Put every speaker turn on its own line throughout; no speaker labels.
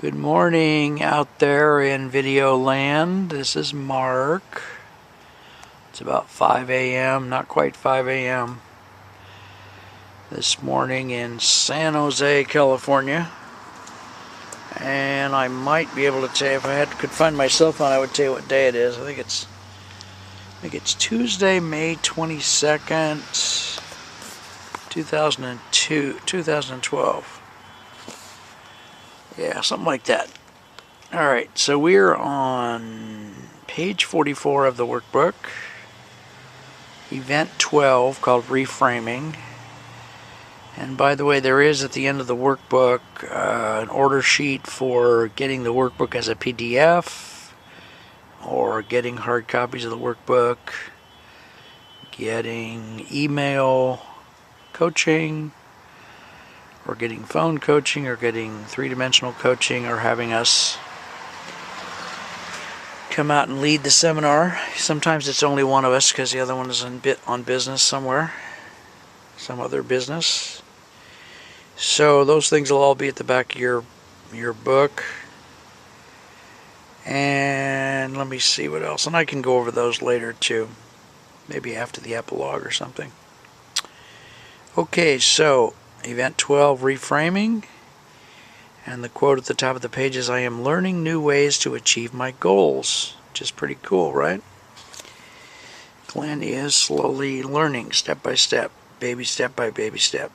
Good morning out there in video land. This is Mark. It's about 5 a.m., not quite 5 a.m. this morning in San Jose, California. And I might be able to tell you, if I could find my cell phone, I would tell you what day it is. I think it's Tuesday, May 22nd, 2012. Yeah, something like that. Alright, so we're on page 44 of the workbook, event 12 called Reframing. And by the way, there is at the end of the workbook an order sheet for getting the workbook as a PDF, or getting hard copies of the workbook, getting email coaching, or getting phone coaching, or getting three-dimensional coaching, or having us come out and lead the seminar. Sometimes it's only one of us because the other one is on business somewhere, some other business. So those things will all be at the back of your book. And let me see what else. And I can go over those later too, maybe after the epilogue or something. Okay, so Event 12, Reframing, and the quote at the top of the page is, "I am learning new ways to achieve my goals," which is pretty cool, right? Glenn is slowly learning, step by step, baby step by baby step.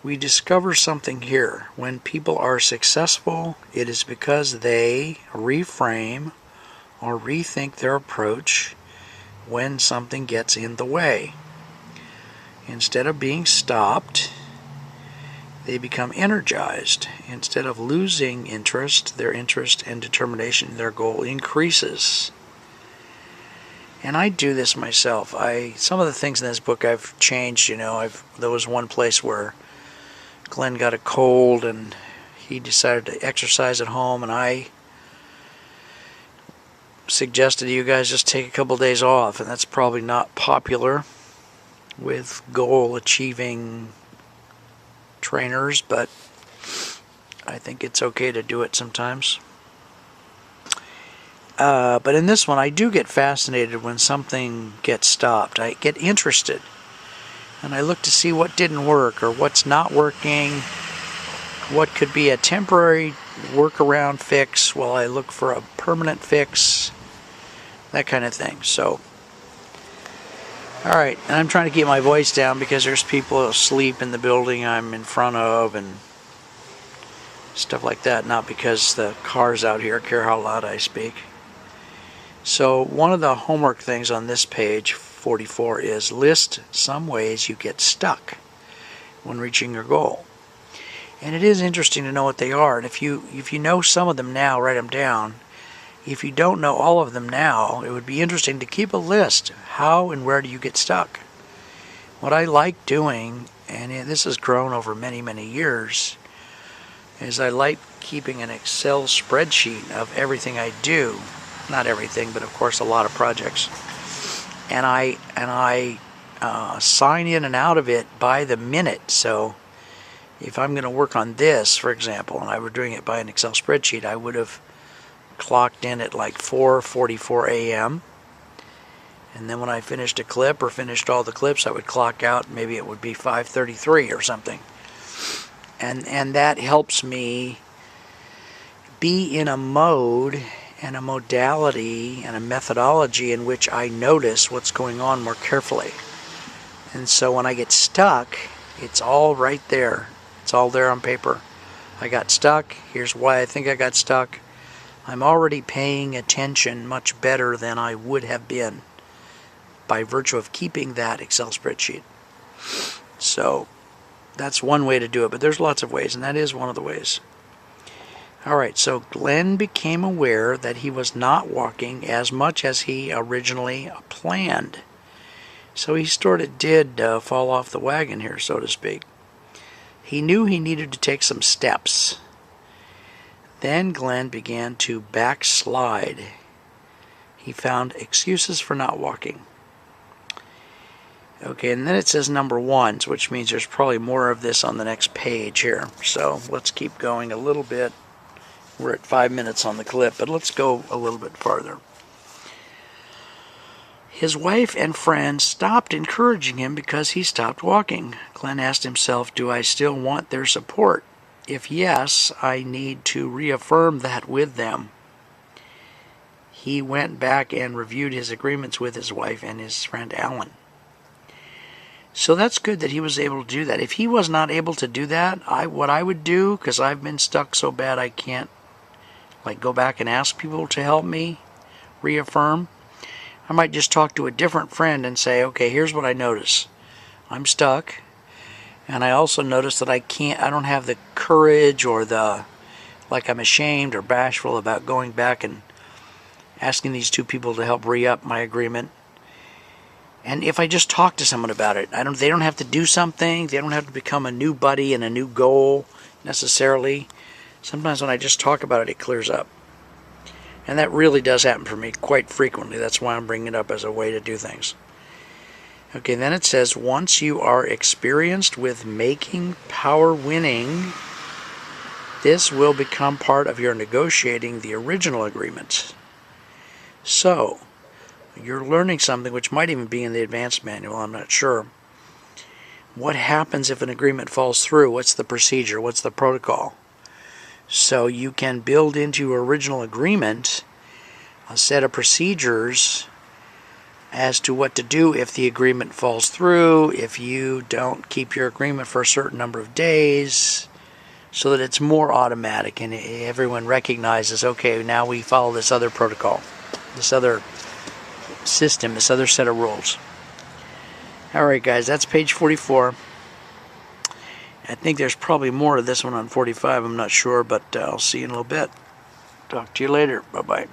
We discover something here. When people are successful, it is because they reframe or rethink their approach when something gets in the way. Instead of being stopped, they become energized. Instead of losing interest, their interest and determination in their goal increases. And I do this myself. Some of the things in this book I've changed. There was one place where Glenn got a cold and he decided to exercise at home, and I suggested to you guys just take a couple days off, and that's probably not popular with goal achieving trainers, but I think it's okay to do it sometimes. But in this one, I do get fascinated when something gets stopped. I get interested, and I look to see what didn't work or what's not working, what could be a temporary workaround fix while I look for a permanent fix, that kind of thing. So alright, and I'm trying to keep my voice down because there's people asleep in the building I'm in front of and stuff like that, not because the cars out here care how loud I speak. So one of the homework things on this page 44 is list some ways you get stuck when reaching your goal. And it is interesting to know what they are, and if you know some of them now, write them down. If you don't know all of them now, it would be interesting to keep a list. How and where do you get stuck? What I like doing, and this has grown over many, many years, is I like keeping an Excel spreadsheet of everything I do. Not everything, but of course a lot of projects. And I sign in and out of it by the minute. So if I'm going to work on this, for example, and I were doing it by an Excel spreadsheet, I would have clocked in at like 4:44 a.m. and then when I finished a clip or finished all the clips, I would clock out. Maybe it would be 5:33 or something, and that helps me be in a mode and a modality and a methodology in which I notice what's going on more carefully. And so when I get stuck, it's all right there. It's all there on paper. I got stuck. Here's why I think I got stuck. I'm already paying attention much better than I would have been by virtue of keeping that Excel spreadsheet. So that's one way to do it, but there's lots of ways, and that is one of the ways. Alright, so Glenn became aware that he was not walking as much as he originally planned. So he sort of did fall off the wagon here, so to speak. He knew he needed to take some steps. Then Glenn began to backslide. He found excuses for not walking. Okay, and then it says number 1, which means there's probably more of this on the next page here. So let's keep going a little bit. We're at 5 minutes on the clip, but let's go a little bit farther. His wife and friends stopped encouraging him because he stopped walking. Glenn asked himself, do I still want their support? If yes, I need to reaffirm that with them. He went back and reviewed his agreements with his wife and his friend Alan. So that's good that he was able to do that. If he was not able to do that, what I would do, because I've been stuck so bad I can't go back and ask people to help me reaffirm, I might just talk to a different friend and say, okay, here's what I notice. I'm stuck, and I also notice that I don't have the courage or I'm ashamed or bashful about going back and asking these two people to help re-up my agreement. And if I just talk to someone about it, they don't have to do something. They don't have to become a new buddy and a new goal necessarily. Sometimes when I just talk about it, it clears up. And that really does happen for me quite frequently. That's why I'm bringing it up as a way to do things. Okay, then it says, once you are experienced with making power winning, this will become part of your negotiating the original agreement. So, you're learning something which might even be in the advanced manual, I'm not sure. What happens if an agreement falls through? What's the procedure? What's the protocol? So you can build into your original agreement a set of procedures as to what to do if the agreement falls through, if you don't keep your agreement for a certain number of days, so that it's more automatic and everyone recognizes, okay, now we follow this other protocol, this other system, this other set of rules. Alright guys, that's page 44. I think there's probably more to this one on 45, I'm not sure, but I'll see you in a little bit. Talk to you later. Bye-bye.